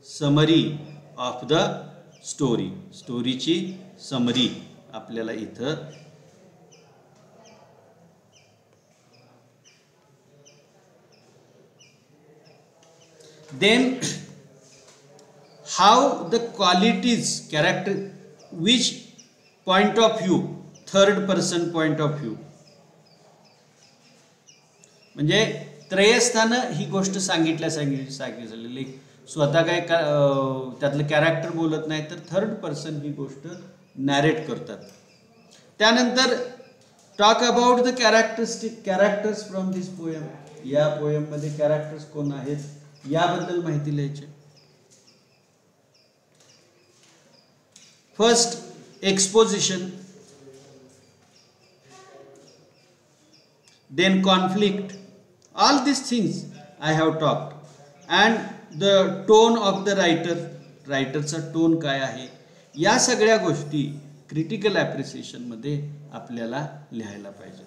Summary of the story. स्टोरीची समरी आपल्याला इथं then how the qualities character which point of view third person point of view म्हणजे त्रयस्थानं ही गोष्ट सांगितलेली स्वतः काय त्यातलं कॅरेक्टर बोलत नाही तर थर्ड पर्सन ही गोष्ट नॅरेट करतात. त्यानंतर talk about the characters from this poem. या पोएम मध्ये कॅरेक्टर्स कोण आहेत याबद्दल माहिती लिहायची. First exposition, then conflict, all this things I have talked. And the tone of the रायटरचा टोन काय आहे या सगळ्या गोष्टी क्रिटिकल ॲप्रिसिएशन मध्ये आपल्याला लिहायला पाहिजे.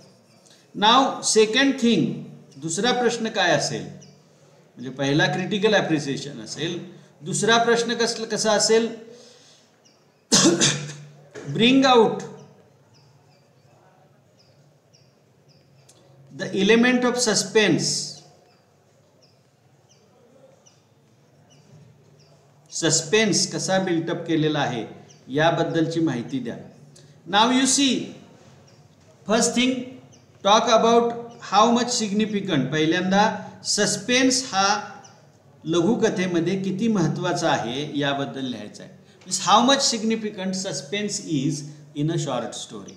नाव सेकंड थिंग, दुसरा प्रश्न काय असेल म्हणजे पहिला क्रिटिकल ॲप्रिसिएशन असेल. दुसरा प्रश्न कसा असेल, bring out the element of suspense. Suspense कसा बिल्टअप केलेला आहे याबद्दलची माहिती द्या. Now you see, first thing talk about how much significant. पहिल्यांदा सस्पेन्स हा लघुकथेमध्ये किती महत्त्वाचा आहे याबद्दल लिहायचं आहे. Means how much significant suspense is in a short story.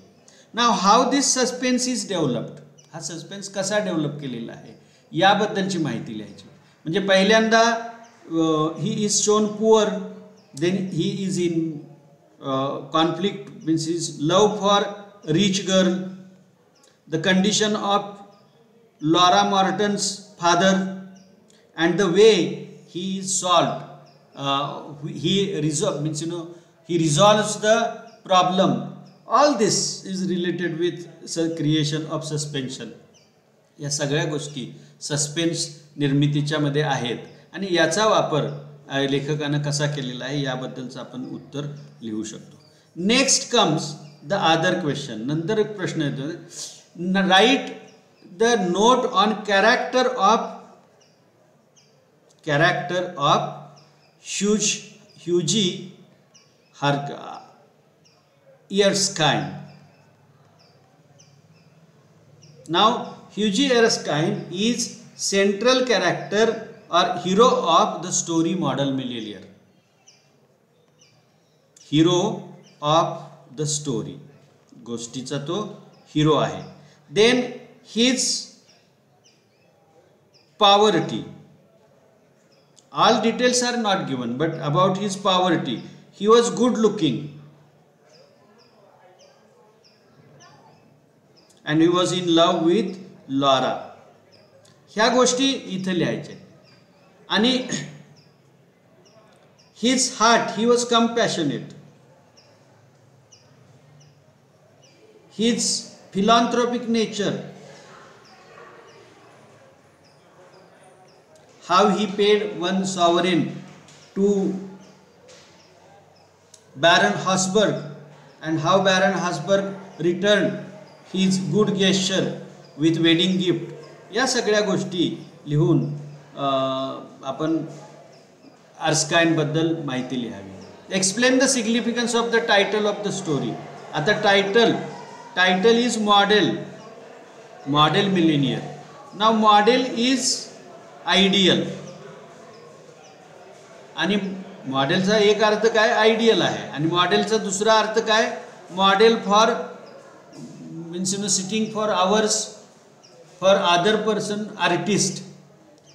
Now how this suspense is developed. हा सस्पेन्स कसा डेव्हलप केलेला आहे याबद्दलची माहिती लिहायची. म्हणजे पहिल्यांदा he is shown poor, then he is in conflict, means his love for rich girl, the condition of Laura Morton's father, and the way he is solved. He resolves the problem. All this is related with creation of suspension. या सगळ्या गोष्टी suspense निर्मितीच्या मध्ये आहेत आणि याचा वापर लेखकानं कसा केलेला आहे याबद्दलचं आपण उत्तर लिहू शकतो. Next comes the other question. नंतर एक प्रश्न येतो, write the note on character of Hughie Erskine. Now Hughie Erskine is central character or hero of the story Model Millionaire. Hero of the story, गोष्टीचा तो हिरो आहे. Then his poverty, all details are not given, but about his poverty, he was good looking and he was in love with Laura. ह्या गोष्टी इथे लिहायच्या. आणि his heart, he was compassionate. His philanthropic nature, how he paid 1 sovereign to Baron Habsburg and how Baron Habsburg returned his good gesture with wedding gift. या सगळ्या गोष्टी लिहून आपण एरस्काइन बद्दल माहिती लिहावी. Explain the significance of the title of the story. आता title is model millionaire. Now model is ideal आणि मॉडेलचा एक अर्थ काय, आयडियल आहे, आणि मॉडेलचा दुसरा अर्थ काय, model for means sitting for hours for other person artist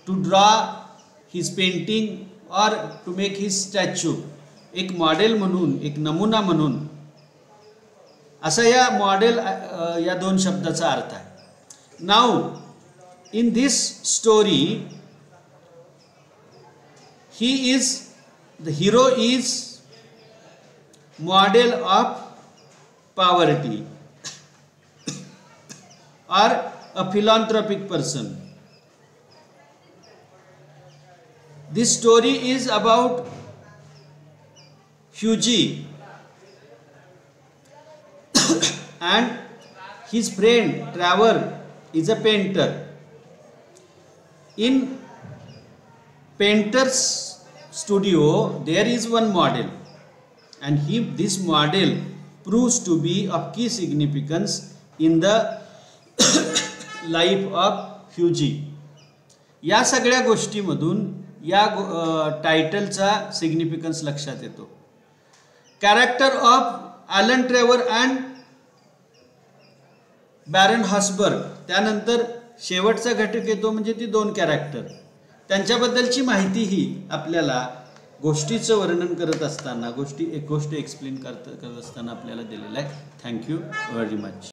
to draw his painting और टू मेक हिज स्टॅच्यू. एक मॉडेल म्हणून, एक नमुना म्हणून, असा या मॉडेल या दोन शब्दाचा अर्थ आहे. Now in this story he is, the hero is model of poverty or a philanthropic person. This story is about Hughie and his friend Trevor is a painter. In painter's studio there is one model, and this model proves to be of key significance in the life of Hughie. या सगळ्या गोष्टीमधून या टायटलचा significance लक्षात येतो. Character of Alan Trevor and Baron Hausberg. त्यानंतर शेवटचा घटक येतो म्हणजे ती दोन कॅरेक्टर, त्यांच्याबद्दलची माहिती ही आपल्याला गोष्टीचं वर्णन करत असताना, एक गोष्ट एक्सप्लेन करत असताना आपल्याला दिलेलं आहे. Thank you very much.